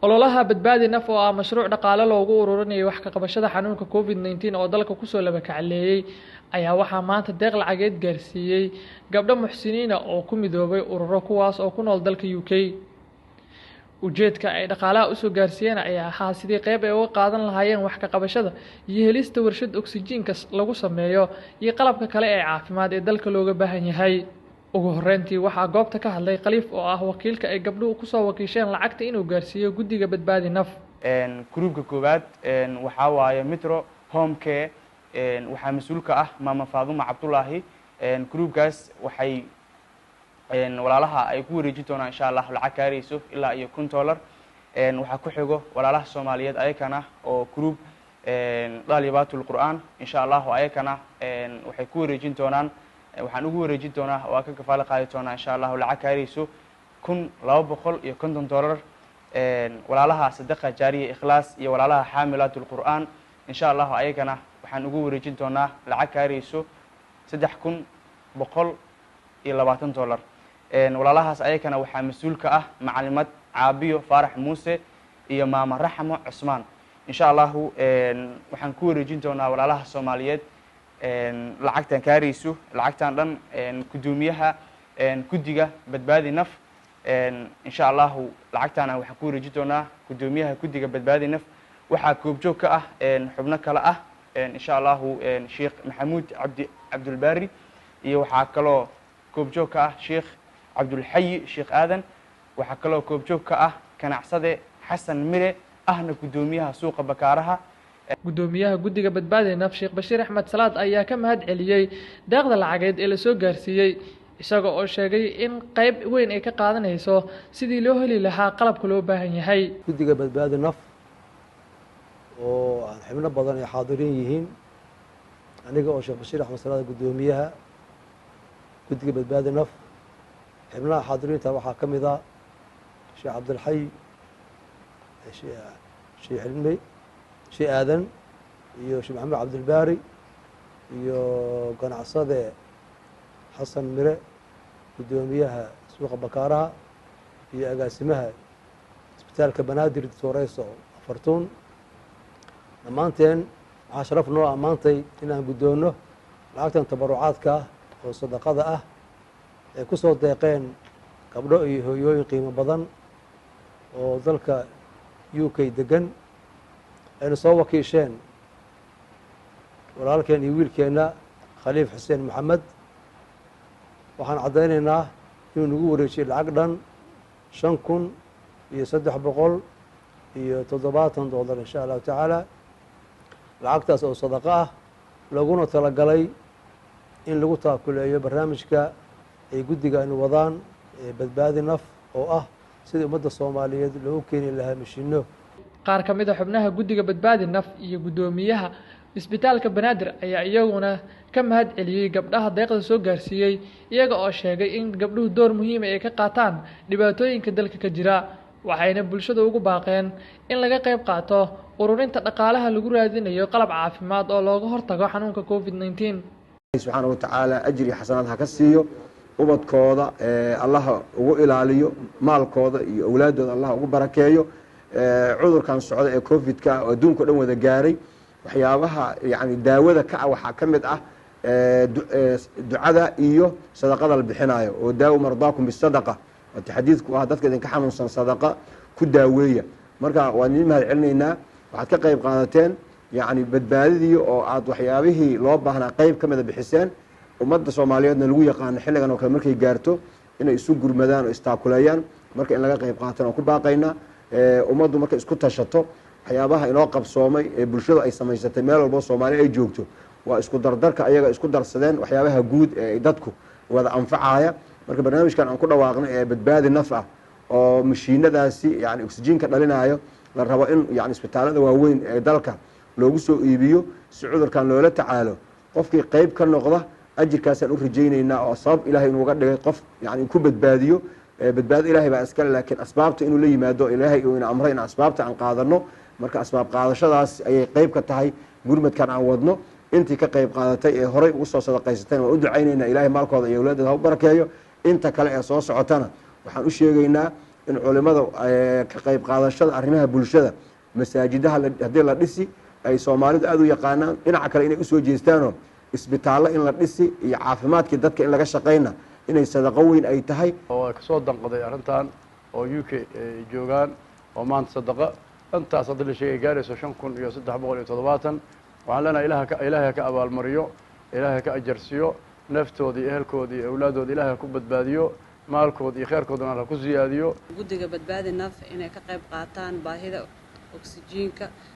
ololaha badbaadi naf oo ah mashruuc dhaqaale loogu ururinayo wax ka qabashada xanuunka COVID-19 oo dalka ku soo laba kacleeyay ayaa waxaa maanta deeq lacageed gaarsiiyay gabdho muxsiniin ah oo ku midoobay ururo kuwaas oo ku nool dalka UK. ujeedka ay dhaqaalaha usoo gaarsiiyeen ayaa ahaa sidii qayb ay uga qaadan lahaayeen wax ka qabashada iyo helista warshad oksijiinka lagu sameeyo iyo qalabka kale ee caafimaad ee dalka looga baahan yahay. ugu horeyntii waxaa goobta ka hadlay Khaliif oo ah wakiilka ay gabdhuhu ku soo wakiisheen lacagta inuu gaarsiiyo guddiga badbaadi naf. Gruubka koowaad waxaa waaye Metro Home Care waxaa mas'uul ka ah Maama Faaduma Cabdullaahi. Gruubkaas waxay walaalaha ay ku wareejin doonaan insha Allah lacag gaarayso ilaa iyo $1,000. waxaa ku xigo walaalaha Soomaaliyeed ayakana oo group Dhalibaatul Qur'aan insha Allah ayakana waxay ku wareejin doonaan waxaan ugu wareejin doonaa oo ka kafaalo qaadi doonaa insha Allah lacag gaarayso $1,250. walaalaha sadaqa jaariye ikhlaas iyo walaalaha xaamilaatul Qur'aan insha Allah ayakana waxaan ugu wareejin doonaa lacag gaarayso $3,120. walaalahaas ayakana waxaa mas'uul ka ah macalimad Caabiyo Faarax Muuse iyo Maama Raxmo Cusmaan. insha Allah waxaan ku wareejin doonaa walaalaha Soomaaliyeed lacagtan gaarayso lacagtan dhan gudoomiyaha guddiga badbaadi naf. insha Allah lacagtana waxaan ku wareejin doonaa gudoomiyaha guddiga badbaadi naf. waxaa goobjoog ka ah xubno kale ah insha Allah Sheekh Maxamuud Abdul Bari iyo waxaa kaloo goobjoog ka ah Sheekh Abdul Hayy Sheekh Aadan. waxaa kaloo goobjoog ka ah ganacsade Xasan Mire ahna gudoomiyaha suuqa Bakaaraha. gudoomiyaha guddiga badbaadi naf Sheekh Bashiir Axmed Salaad ayaa ka mahad celiyay deeqda lacageed ee la soo gaarsiiyay isaga oo sheegay in qayb weyn ay ka qaadanayso sidii loo heli lahaa qalabka loo baahan yahay. guddiga badbaadi naf oo aan xubno badan ay xaadirin yihiin aniga oo Sheekh Bashiir Axmed Salaad gudoomiyaha guddiga badbaadi naf. xubnaha xaadiriinta waxaa ka mid ah Sheekh Abdul Hayy Sheekh Hilmi Sheekh Aadan iyo Sheekh Maxamed Abdul Bari iyo ganacsade Xasan Mire gudoomiyaha suuqa Bakaaraha iyo agaasimaha isbitaalka Banaadir Doctorayso Fartuun. dhammaanteen waxaa sharaf noo ammaantay inaan guddoonno lacagtan tabarucaadka oo sadaqada ah ay ku soo deeqeen gabdho iyo hooyooyin qiimo badan oo dalka UK degan ayna soo wakiisheen walaalkeen iyo wiilkeenna Khaliif Xuseen Maxamed. waxaan caddaynaynaa inuu nagu wareejiyey lacag dhan $5,370 insha Allah tacaala. lacagtaas oo sadaqo ah laguna talagalay in lagu taakuleeyo barnaamijka ay guddiga aynu wadaan badbaadi naf oo ah sidii ummadda Soomaaliyeed loogu keeni lahaa mashiino. qaar ka mid ah xubnaha guddiga badbaadi naf iyo gudoomiyaha isbitaalka Banaadir ayaa iyaguna ka mahad celiyay gabdhaha deeqda soo gaarsiiyay iyaga oo sheegay in gabdhuhu door muhiim ah ay ka qaataan dhibaatooyinka dalka ka jira. waxayna bulshada ugu baaqeen in laga qayb qaato ururinta dhaqaalaha lagu raadinayo qalab caafimaad oo looga hortago xanuunka COVID-19. subxaanahu wa ta'aala ajri xasanaad ha ka siiyo ubadkooda Allah ugu ilaaliyo maalkooda iyo awlaadooda Allah ugu barakeeyo. cudurkan socda ee COVID-ka oo adduunka dhan wada gaaray waxyaabaha yani daawada ka waxa kamid ah ducada iyo sadaqada la bixinayo oo daawo mardaakum bisadaqa xadiidku ah dadka idinka xanuunsan sadaqa ku daaweeya. marka waan idin mahad celinaynaa waxaad ka qayb qaadateen yani badbaadidii oo aad waxyaabihii loo baahnaa qayb ka mida bixiseen. ummadda Soomaaliyeedna lagu yaqaan xilligan oo kale markay gaarto inay isu gurmadaan oo istaakuleeyaan. marka in laga qayb qaataan oo ku baaqaynaa ummaddu markay isku tashato waxyaabaha inoo qabsoomay ee bulshada ay samaysatay meel walbo Soomaali ay joogto waa isku dardarka ayaga isku darsadeen waxyaabaha guud ee dadku wada anfacaya. marka barnaamijkan aan ku dhawaaqnay ee badbaadi naf ah oo mashiinadaasi yani oksijiinka dhalinayo la rabo in yani isbitaalada waaweyn ee dalka loogu soo iibiyo si cudurkan loola tacaalo. qofkii qayb ka noqda ajirkaasaan u rajaynaynaa oo sabab Ilaahay inuu uga dhigay qof yani ku badbaadiyo. badbaado Ilaahay baa iskale laakiin asbaabta inuu la yimaado Ilaahay uu ina amray in asbaabta aan qaadano. marka asbaab qaadashadaas ayay qayb ka tahay gurmadkan aan wadno. intii ka qayb qaadatay ee horay ugu soo sadaqaysateen waan u ducaynaynaa Ilaahay maalkooda iyo awlaadooda ha u barakeeyo. inta kale ee soo socotana waxaan u sheegaynaa in culimada ka qayb qaadashada arrimaha bulshada masaajidaha haddii la dhisi ay soomaalidu aada u yaqaanaan dhinaca kale inay usoo jeestaanoo isbitaallo in la dhisi iyo caafimaadkii dadka in laga shaqayna inay sadaqo weyn ay tahay oo kasoo danqaday arrintan oo UK ay joogaan oo maanta sadaqa intaas hadda la sheegay gaarayso 5,370 waxaan leenahay ilaahay ka abaalmariyo ilaahay ka ajarsiyo naftoodii ehelkoodii awlaadoodii ilaahay ku badbaadiyo maalkoodii iyo khayrkoodana la ku siyaadiyo guddiga badbaadi naf inay ka qayb qaataan baahida oksijiinka